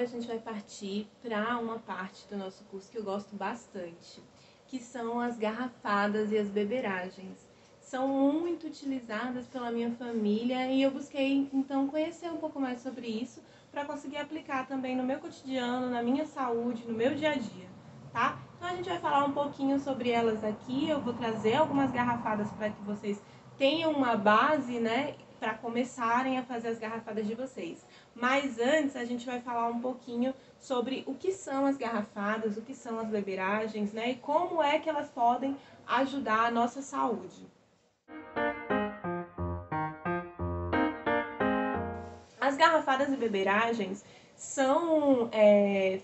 agora a gente vai partir para uma parte do nosso curso que eu gosto bastante, que são as garrafadas e as beberagens. São muito utilizadas pela minha família e eu busquei então conhecer um pouco mais sobre isso para conseguir aplicar também no meu cotidiano, na minha saúde, no meu dia a dia, tá? Então a gente vai falar um pouquinho sobre elas aqui, eu vou trazer algumas garrafadas para que vocês tenham uma base, né, para começarem a fazer as garrafadas de vocês. Mas antes a gente vai falar um pouquinho sobre o que são as garrafadas, o que são as beberagens, né, e como é que elas podem ajudar a nossa saúde. As garrafadas e beberagens são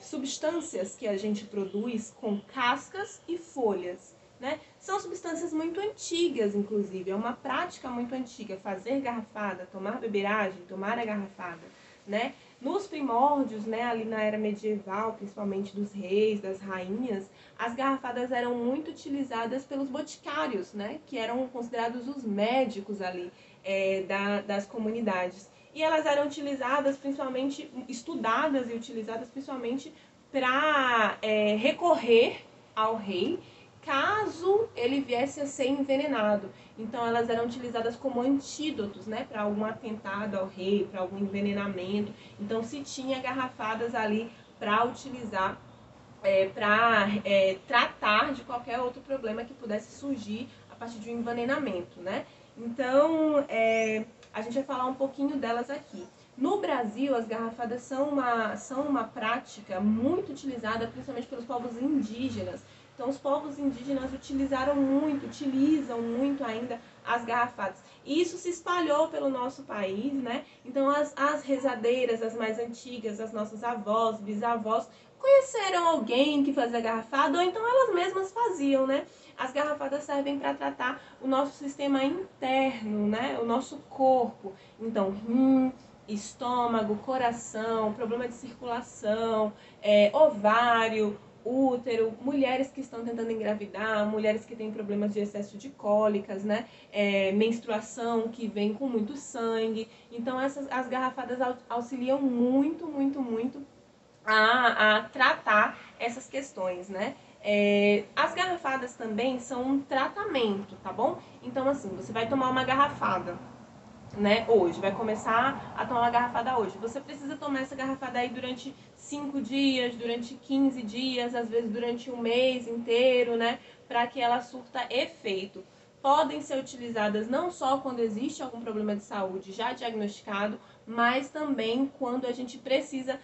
substâncias que a gente produz com cascas e folhas, né? São substâncias muito antigas, inclusive. É uma prática muito antiga fazer garrafada, tomar beberagem, tomar a garrafada, né? Nos primórdios, né, ali na era medieval, principalmente dos reis, das rainhas, as garrafadas eram muito utilizadas pelos boticários, né, que eram considerados os médicos ali das comunidades. E elas eram utilizadas principalmente, estudadas e utilizadas principalmente para recorrer ao rei caso ele viesse a ser envenenado. Então elas eram utilizadas como antídotos, né, para algum atentado ao rei, para algum envenenamento. Então se tinha garrafadas ali para utilizar para tratar de qualquer outro problema que pudesse surgir a partir de um envenenamento, né? Então a gente vai falar um pouquinho delas aqui. No Brasil, as garrafadas são uma prática muito utilizada, principalmente pelos povos indígenas. Então, os povos indígenas utilizam muito ainda as garrafadas. E isso se espalhou pelo nosso país, né? Então, as rezadeiras, as mais antigas, as nossas avós, bisavós, conheceram alguém que fazia garrafada, ou então elas mesmas faziam, né? As garrafadas servem para tratar o nosso sistema interno, né? O nosso corpo. Então, rim, estômago, coração, problema de circulação, ovário, útero, mulheres que estão tentando engravidar, mulheres que têm problemas de excesso de cólicas, né? Menstruação que vem com muito sangue. Então, as garrafadas auxiliam muito, muito, muito a tratar essas questões, né? As garrafadas também são um tratamento, tá bom? Então, assim, você vai tomar uma garrafada, né, hoje, vai começar a tomar uma garrafada hoje. Você precisa tomar essa garrafada aí durante 5 dias, durante 15 dias, às vezes durante um mês inteiro, né, para que ela surta efeito. Podem ser utilizadas não só quando existe algum problema de saúde já diagnosticado, mas também quando a gente precisa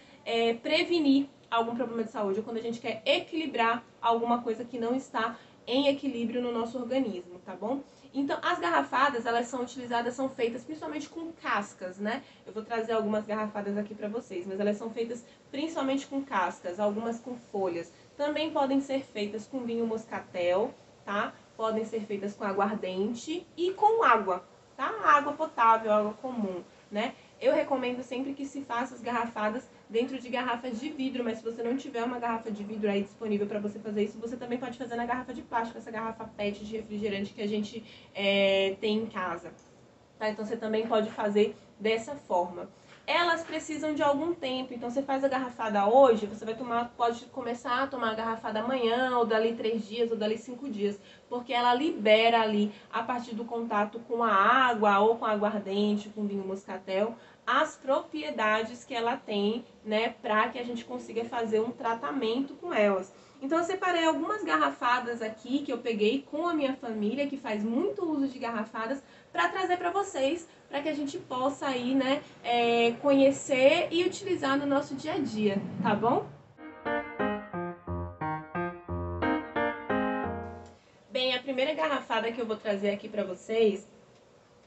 prevenir algum problema de saúde, ou quando a gente quer equilibrar alguma coisa que não está em equilíbrio no nosso organismo, tá bom? Então, as garrafadas, elas são utilizadas, são feitas principalmente com cascas, né? Eu vou trazer algumas garrafadas aqui para vocês, mas elas são feitas principalmente com cascas, algumas com folhas. Também podem ser feitas com vinho moscatel, tá? Podem ser feitas com aguardente e com água, tá? Água potável, água comum, né? Eu recomendo sempre que se faça as garrafadas dentro de garrafas de vidro, mas se você não tiver uma garrafa de vidro aí disponível para você fazer isso, você também pode fazer na garrafa de plástico, essa garrafa PET de refrigerante que a gente tem em casa. Tá? Então você também pode fazer dessa forma. Elas precisam de algum tempo, então você faz a garrafada hoje, você vai pode começar a tomar a garrafada amanhã, ou dali 3 dias, ou dali 5 dias, porque ela libera ali, a partir do contato com a água, ou com aguardente, com vinho moscatel, as propriedades que ela tem, né, para que a gente consiga fazer um tratamento com elas. Então eu separei algumas garrafadas aqui que eu peguei com a minha família, que faz muito uso de garrafadas, para trazer para vocês, para que a gente possa aí, né, conhecer e utilizar no nosso dia a dia, tá bom? Bem, a primeira garrafada que eu vou trazer aqui para vocês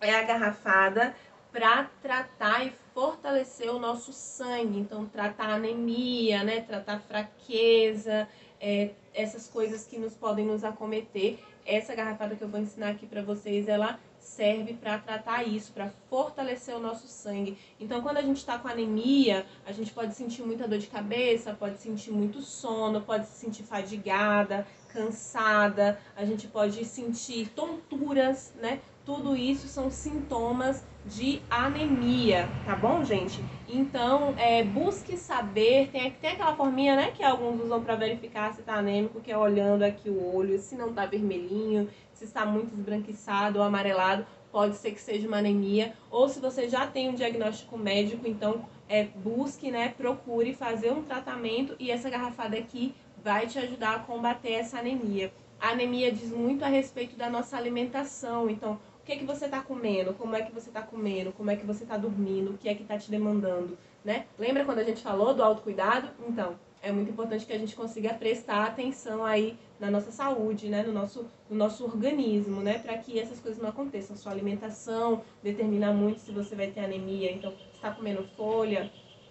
é a garrafada para tratar e fortalecer o nosso sangue. Então, tratar anemia, né? Tratar fraqueza, essas coisas que podem nos acometer. Essa garrafada que eu vou ensinar aqui para vocês, ela serve para tratar isso, para fortalecer o nosso sangue. Então, quando a gente está com anemia, a gente pode sentir muita dor de cabeça, pode sentir muito sono, pode se sentir fadigada, cansada, a gente pode sentir tonturas, né? tudo isso são sintomas de anemia, tá bom, gente? Então, busque saber, tem aquela forminha, né, que alguns usam para verificar se tá anêmico, que é olhando aqui o olho, se não tá vermelhinho, se está muito esbranquiçado ou amarelado, pode ser que seja uma anemia, ou se você já tem um diagnóstico médico, então busque, né, procure fazer um tratamento, e essa garrafada aqui vai te ajudar a combater essa anemia. A anemia diz muito a respeito da nossa alimentação, então o que é que você está comendo, como é que você está comendo, como é que você está dormindo, o que é que está te demandando, né? Lembra quando a gente falou do autocuidado? Então, é muito importante que a gente consiga prestar atenção aí na nossa saúde, né? No nosso organismo, né? Para que essas coisas não aconteçam. Sua alimentação determina muito se você vai ter anemia, então, está comendo folha,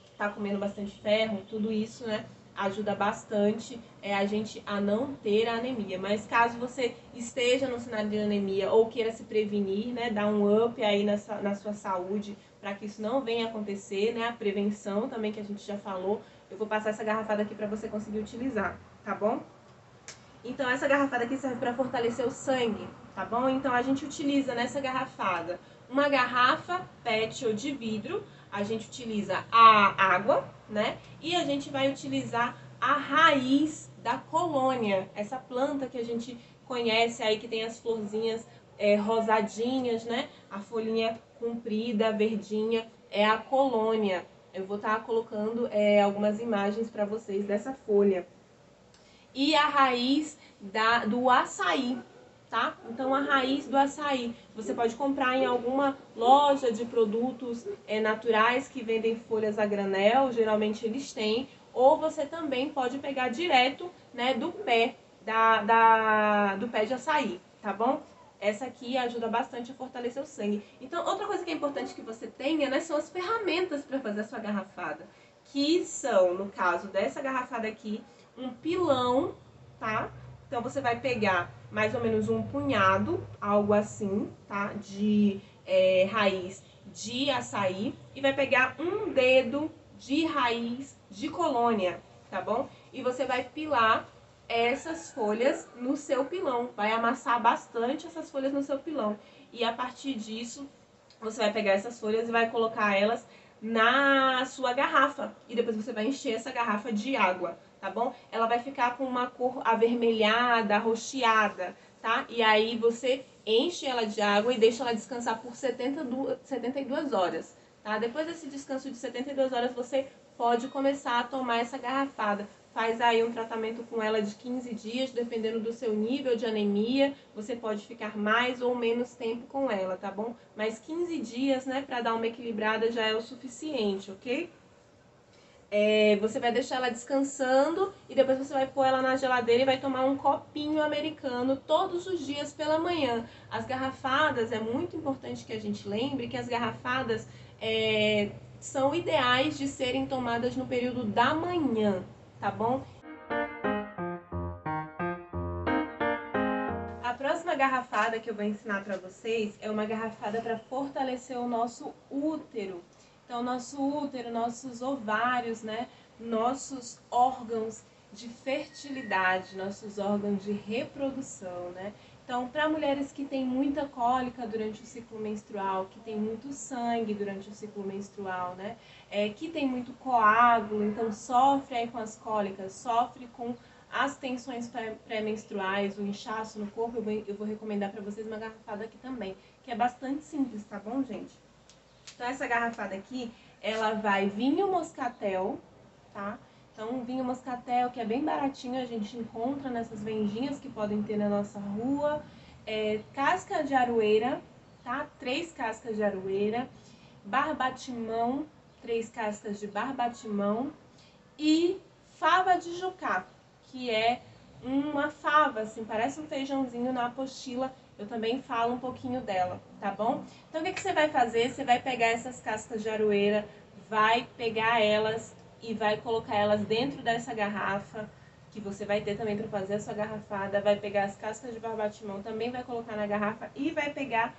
está comendo bastante ferro, tudo isso, né? Ajuda bastante a gente a não ter a anemia. Mas caso você esteja no cenário de anemia ou queira se prevenir, né, dar um up aí na sua saúde para que isso não venha acontecer, né, a prevenção também que a gente já falou, eu vou passar essa garrafada aqui para você conseguir utilizar, tá bom? Então essa garrafada aqui serve para fortalecer o sangue, tá bom? Então a gente utiliza nessa garrafada uma garrafa PET ou de vidro, a gente utiliza a água, né? E a gente vai utilizar a raiz da colônia, essa planta que a gente conhece aí, que tem as florzinhas rosadinhas, né? A folhinha comprida, verdinha, é a colônia. Eu vou estar colocando algumas imagens para vocês dessa folha. E a raiz do açaí, tá? Então, a raiz do açaí, você pode comprar em alguma loja de produtos naturais que vendem folhas a granel, geralmente eles têm, ou você também pode pegar direto, né, do pé, do pé de açaí, tá bom? Essa aqui ajuda bastante a fortalecer o sangue. Então, outra coisa que é importante que você tenha, né, são as ferramentas para fazer a sua garrafada, que são, no caso dessa garrafada aqui, um pilão, tá? Então você vai pegar mais ou menos um punhado, algo assim, tá? De raiz de açaí e vai pegar um dedo de raiz de colônia, tá bom? E você vai pilar essas folhas no seu pilão, vai amassar bastante essas folhas no seu pilão. E a partir disso, você vai pegar essas folhas e vai colocar elas na sua garrafa. E depois você vai encher essa garrafa de água, tá bom? Ela vai ficar com uma cor avermelhada, arroxeada, tá? E aí você enche ela de água e deixa ela descansar por 72 horas, tá? Depois desse descanso de 72 horas, você pode começar a tomar essa garrafada. Faz aí um tratamento com ela de 15 dias, dependendo do seu nível de anemia. Você pode ficar mais ou menos tempo com ela, tá bom? Mas 15 dias, né, pra dar uma equilibrada já é o suficiente, ok? Você vai deixar ela descansando e depois você vai pôr ela na geladeira e vai tomar um copinho americano todos os dias pela manhã. As garrafadas, é muito importante que a gente lembre que as garrafadas são ideais de serem tomadas no período da manhã, tá bom? A próxima garrafada que eu vou ensinar para vocês é uma garrafada para fortalecer o nosso útero. Então, nosso útero, nossos ovários, né? Nossos órgãos de fertilidade, nossos órgãos de reprodução, né? Então, para mulheres que têm muita cólica durante o ciclo menstrual, que tem muito sangue durante o ciclo menstrual, né? Que tem muito coágulo, então sofre aí com as cólicas, sofre com as tensões pré-menstruais, o inchaço no corpo, eu vou recomendar para vocês uma garrafada aqui também, que é bastante simples, tá bom, gente? Então, essa garrafada aqui, ela vai vinho moscatel, tá? Então, um vinho moscatel que é bem baratinho, a gente encontra nessas vendinhas que podem ter na nossa rua. Casca de aroeira, tá? 3 cascas de aroeira. Barbatimão, 3 cascas de barbatimão. E fava de jucá, que é uma fava, assim, parece um feijãozinho na apostila. Eu também falo um pouquinho dela, tá bom? Então, o que você vai fazer? Você vai pegar essas cascas de aroeira, vai pegar elas e vai colocar elas dentro dessa garrafa, que você vai ter também para fazer a sua garrafada. Vai pegar as cascas de barbatimão, também vai colocar na garrafa e vai pegar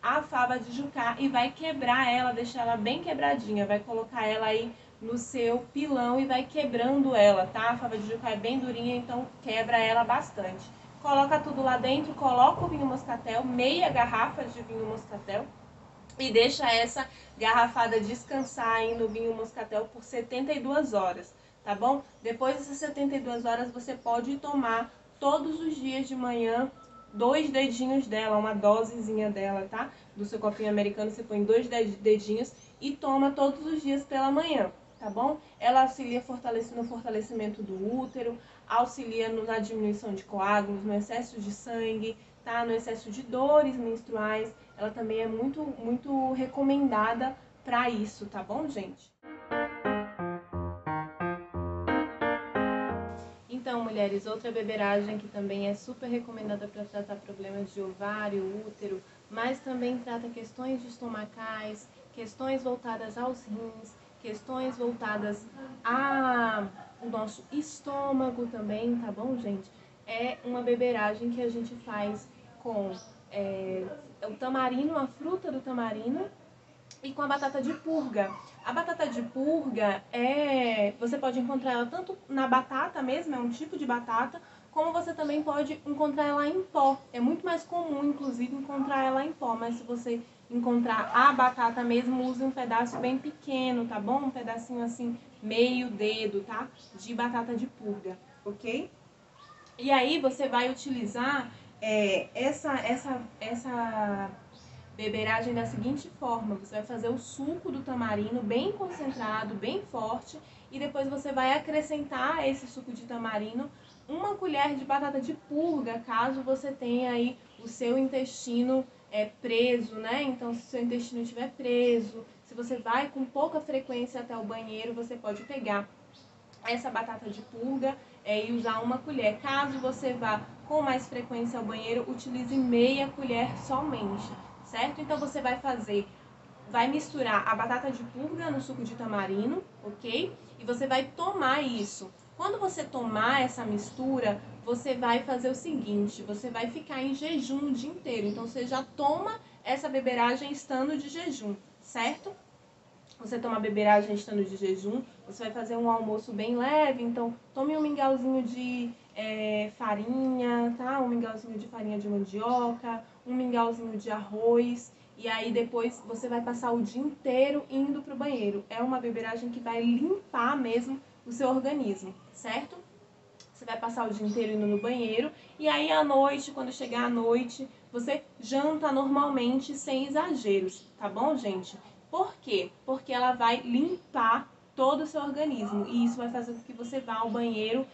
a fava de jucá e vai quebrar ela, deixar ela bem quebradinha. Vai colocar ela aí no seu pilão e vai quebrando ela, tá? A fava de jucá é bem durinha, então quebra ela bastante. coloca tudo lá dentro, coloca o vinho moscatel, meia garrafa de vinho moscatel, e deixa essa garrafada descansar aí no vinho moscatel por 72 horas, tá bom? Depois dessas 72 horas você pode tomar todos os dias de manhã 2 dedinhos dela, uma dosezinha dela, tá? Do seu copinho americano você põe 2 dedinhos e toma todos os dias pela manhã, tá bom? Ela auxilia no fortalecimento do útero, auxilia na diminuição de coágulos, no excesso de sangue, tá? No excesso de dores menstruais. Ela também é muito recomendada para isso, tá bom, gente? Então, mulheres, outra beberagem que também é super recomendada para tratar problemas de ovário, útero, mas também trata questões estomacais, questões voltadas aos rins, questões voltadas ao nosso estômago também, tá bom, gente? É uma beberagem que a gente faz com o tamarino, a fruta do tamarino, e com a batata de purga. A batata de purga você pode encontrar ela tanto na batata mesmo, é um tipo de batata, como você também pode encontrar ela em pó. É muito mais comum, inclusive, encontrar ela em pó, mas se você encontrar a batata mesmo, use um pedaço bem pequeno, tá bom? Um pedacinho assim, meio dedo, tá? De batata de purga, ok? E aí você vai utilizar essa beberagem da seguinte forma: você vai fazer o suco do tamarino bem concentrado, bem forte, e depois você vai acrescentar a esse suco de tamarino uma colher de batata de purga, caso você tenha aí o seu intestino preso, né? Então, se o seu intestino estiver preso, se você vai com pouca frequência até o banheiro, você pode pegar essa batata de purga e usar uma colher. Caso você vá com mais frequência ao banheiro, utilize meia colher somente, certo? Então você vai misturar a batata de purga no suco de tamarino, ok? E você vai tomar isso. Quando você tomar essa mistura, você vai fazer o seguinte: você vai ficar em jejum o dia inteiro. Então você já toma essa beberagem estando de jejum, certo? Você toma beberagem estando de jejum, você vai fazer um almoço bem leve, então tome um mingauzinho de farinha, tá? Um mingauzinho de farinha de mandioca, um mingauzinho de arroz, e aí depois você vai passar o dia inteiro indo pro banheiro. É uma beberagem que vai limpar mesmo o seu organismo, certo? Você vai passar o dia inteiro indo no banheiro, e aí à noite, quando chegar à noite, você janta normalmente sem exageros, tá bom, gente? Por quê? Porque ela vai limpar todo o seu organismo e isso vai fazer com que você vá ao banheiro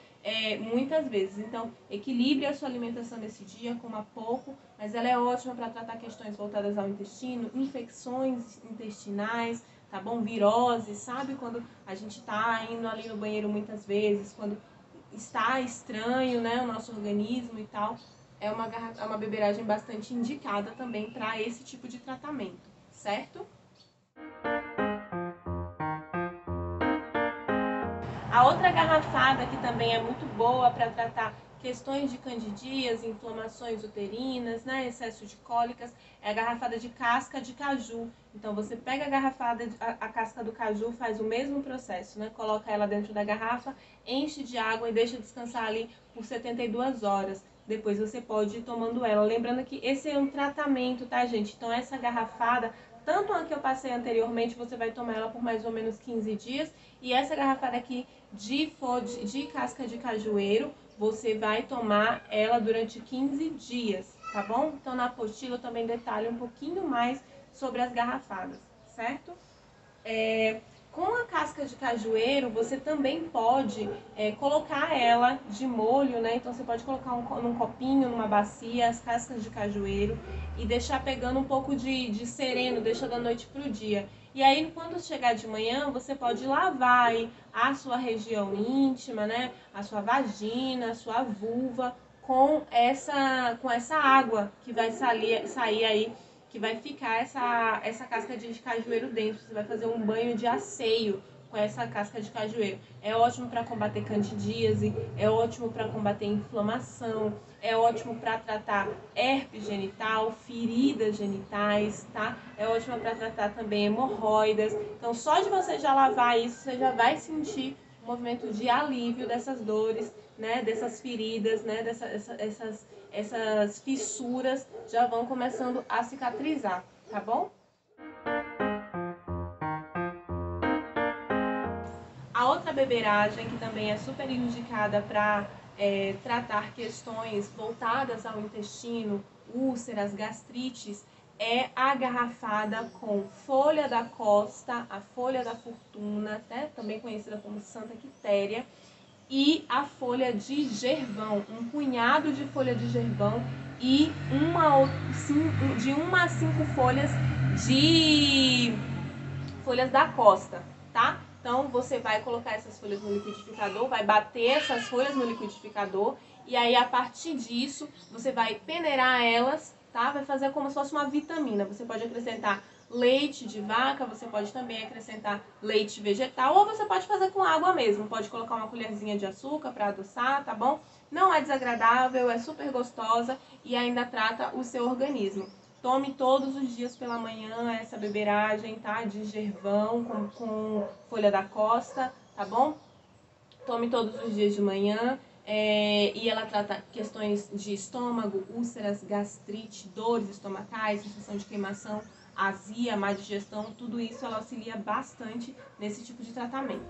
muitas vezes. Então, equilibre a sua alimentação nesse dia, coma pouco, mas ela é ótima para tratar questões voltadas ao intestino, infecções intestinais, tá bom? Virose, sabe? Quando a gente tá indo ali no banheiro muitas vezes, quando está estranho, né, o nosso organismo e tal, é uma beberagem bastante indicada também para esse tipo de tratamento, certo? A outra garrafada que também é muito boa para tratar questões de candidíase, inflamações uterinas, né, excesso de cólicas, é a garrafada de casca de caju. Então você pega a garrafada, a casca do caju, faz o mesmo processo, né? Coloca ela dentro da garrafa, enche de água e deixa descansar ali por 72 horas. Depois você pode ir tomando ela. Lembrando que esse é um tratamento, tá, gente? Então essa garrafada, tanto a que eu passei anteriormente, você vai tomar ela por mais ou menos 15 dias. E essa garrafada aqui de casca de cajueiro, você vai tomar ela durante 15 dias, tá bom? Então na apostila eu também detalho um pouquinho mais sobre as garrafadas, certo? Com a casca de cajueiro, você também pode colocar ela de molho, né? Então você pode colocar num copinho, numa bacia, as cascas de cajueiro e deixar pegando um pouco de sereno, deixa da noite pro dia. E aí, quando chegar de manhã, você pode lavar aí a sua região íntima, né? A sua vagina, a sua vulva com essa água que vai sair aí, que vai ficar essa casca de cajueiro dentro. Você vai fazer um banho de asseio com essa casca de cajueiro. É ótimo para combater candidíase, é ótimo para combater inflamação, é ótimo para tratar herpes genital, feridas genitais, tá? É ótimo para tratar também hemorroidas. Então, só de você já lavar isso, você já vai sentir um movimento de alívio dessas dores, né, dessas feridas, né, essas fissuras já vão começando a cicatrizar, tá bom? A outra beberagem, que também é super indicada para tratar questões voltadas ao intestino, úlceras, gastrites, é a garrafada com folha da costa, a folha da fortuna, né? Também conhecida como Santa Quitéria, e a folha de gervão, um punhado de folha de gervão e de 1 a 5 folhas de folhas da costa, tá? Então você vai colocar essas folhas no liquidificador, vai bater essas folhas no liquidificador e aí a partir disso você vai peneirar elas, tá? Vai fazer como se fosse uma vitamina. Você pode acrescentar leite de vaca, você pode também acrescentar leite vegetal ou você pode fazer com água mesmo. Pode colocar uma colherzinha de açúcar para adoçar, tá bom? Não é desagradável, é super gostosa e ainda trata o seu organismo. Tome todos os dias pela manhã essa beberagem, tá? De gervão com folha da costa, tá bom? Tome todos os dias de manhã. E ela trata questões de estômago, úlceras, gastrite, dores estomacais, sensação de queimação, azia, má digestão, tudo isso ela auxilia bastante nesse tipo de tratamento.